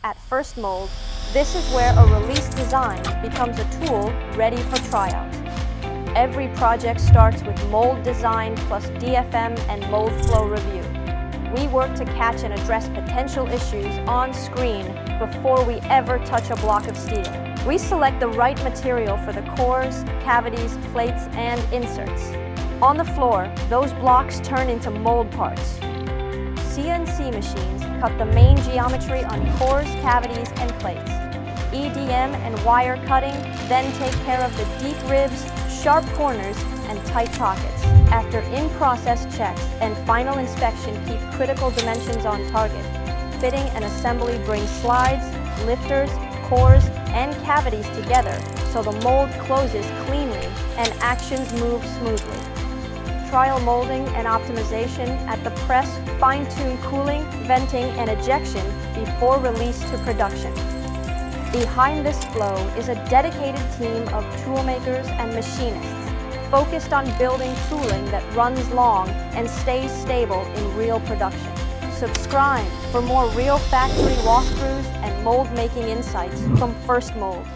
At First Mold, this is where a release design becomes a tool ready for tryout. Every project starts with mold design plus DFM and mold flow review. We work to catch and address potential issues on screen before we ever touch a block of steel. We select the right material for the cores, cavities, plates, and inserts. On the floor, those blocks turn into mold parts. CNC machines cut the main geometry on cores, cavities, and plates. EDM and wire cutting then take care of the deep ribs, sharp corners, and tight pockets. After in-process checks and final inspection keep critical dimensions on target, fitting and assembly brings slides, lifters, cores, and cavities together so the mold closes cleanly and actions move smoothly. Trial molding and optimization at the press, fine-tune cooling, venting, and ejection before release to production. Behind this flow is a dedicated team of toolmakers and machinists focused on building tooling that runs long and stays stable in real production. Subscribe for more real factory walkthroughs and mold-making insights from First Mold.